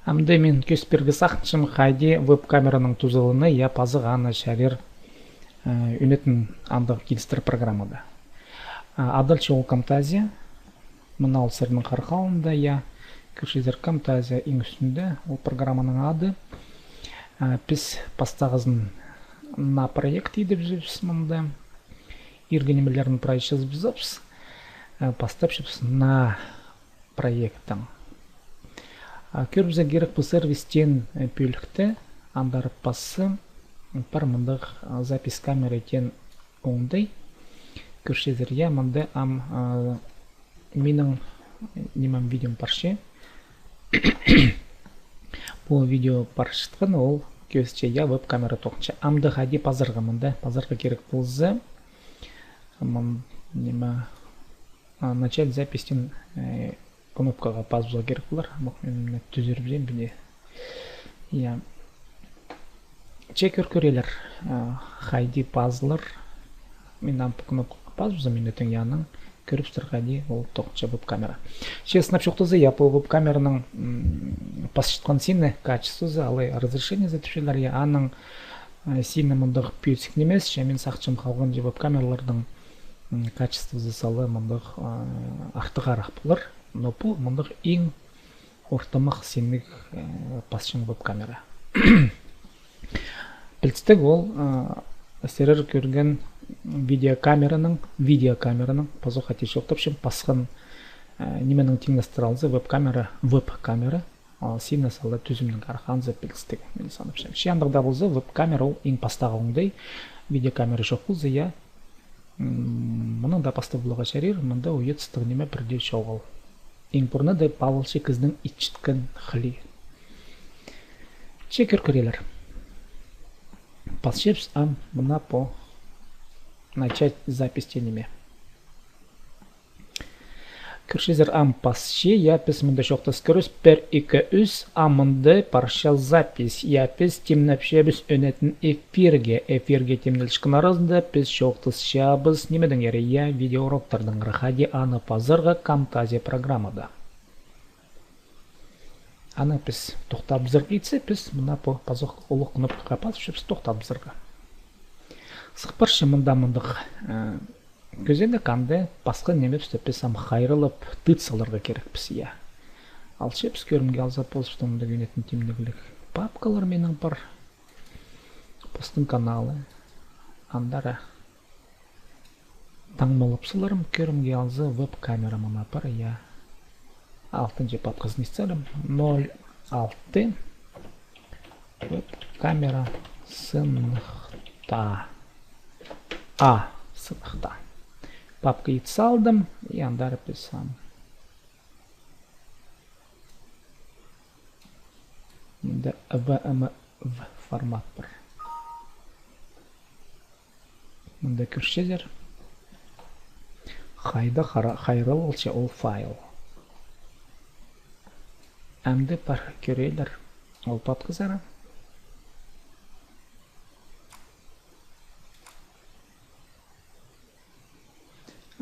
Амды мен көспіргі сақчым қайде веб-камераның тұзылыны я пазығаны шәрер үнетін андық келістір программада. Адылчы ол Camtasia, мұнал сірінің қарқалында я көшезер Camtasia ең үстінде ол программаның ады. Біз пастағызын на проект едіп жүріпсіз мұнда. Иргенемелерін прайшыз бізіпсіз. Пастап жүріпсіз на проекттің. Көрбізе керек бұл сервистен бөлікті андарып басы бар мұндық запись камера етін оңдай. Көршезер я мұнда менің немам видеом парше. Бұл видео паршытқын ол көзче я веб-камера тоқынша. Амды қайде пазарға мұнда. Пазарға керек болзы. Начать запистен кнопкаға пазбуға керек болар. Мен түзіріп жем біле. Чекер көрелер. Қайде пазылыр. Мен ампы кнопкаға пазбуза мен өтін яның. Көріпстір қайде ол тоқынша веб-камера. Честно шоқтызы я по веб-камераның пасшытқан сені качествозы алай разрешение затүшелер. Я аның сені мұндық пүйетсік немес. Мен сақчым қалған же веб-камералардың качествозы салы мұндық ақтығарақ болар. Но бұл мұндық ең ортамақ сенік пасшын веб-камера. Білістік ол серер көрген видеокамераның пазу қате жоқтапшын пасқан неменің теңдестіралзы веб-камера сені салы түзімнің арқанзы білістік. Мен саныпшын. Шияндықда болзы веб-камера ол ең пастағы оңдай. Видеокамера жоқ болзы я мұның да пасты бұлыға шәрер, мұнда ойет стығынеме бірде шауғал. Ең бұрны да павылшы кіздің итчіткен қылы. Чекер көрелер. Пасшепс мұна по начать запись тенеме. Көршезер пасше, я пес мұнда шоқтас көріс, 1-2-3 мұнда паршал запись. Я пес темнапшебіз өнетін эфирге темнелшкін арасында пес шоқтас шабыз немедің әрі я видеороптардың рахади аны пазырға Camtasia программада. Аны пес тоқтап зіргі етсе, пес мұна по пазық олық кнопкаға пасып шепс тоқтап зіргі. Сықпаршы мұндық көзенді қанды басқа немепсті пес қайрылып тұтсаларға керек піс я. Ал шепс көрімге алза болсыпты мұнда көнетін темдігілік папкалар менің бар. Постың каналы. Андары таңмалыпсыларым көрімге алза веб-камера мұна бар я. 6-ncı папқызын істелім. 06 веб-камера сынықта. Сынықта. Папка ет салдым, и андары писам. Мында VMV формат бар. Мында көршезер. Қайда қайрыл олча ол файл. Әмді бар көрелер ол папқызары.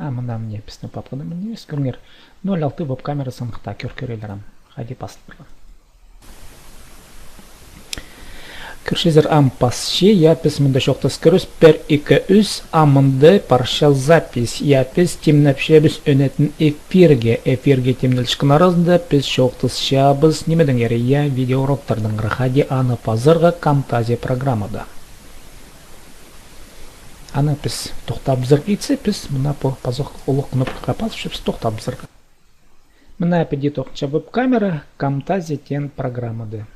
Мұнда мне пісні папқыды мен емес көріңер. 06 веб-камера сынықта көрелерім. Қайде пасып бұрға. Көршезер пасшы, я піс мұнда шоқтас көріс 1-2-3 мұнда паршал запись. Я піс темнапшебіз өнетін эфирге темнелшкін арасында піс шоқтас шабыз немедің әрі я видеороптардың рахади аны пазырға Camtasia программада. Аны піс тоқтап зіргі етсе, піс мұна по пазық олық кнопкаға пасып шепс тоқтап зіргі. Мұна әпеде тоқынша веб-камера Camtasia тен программады.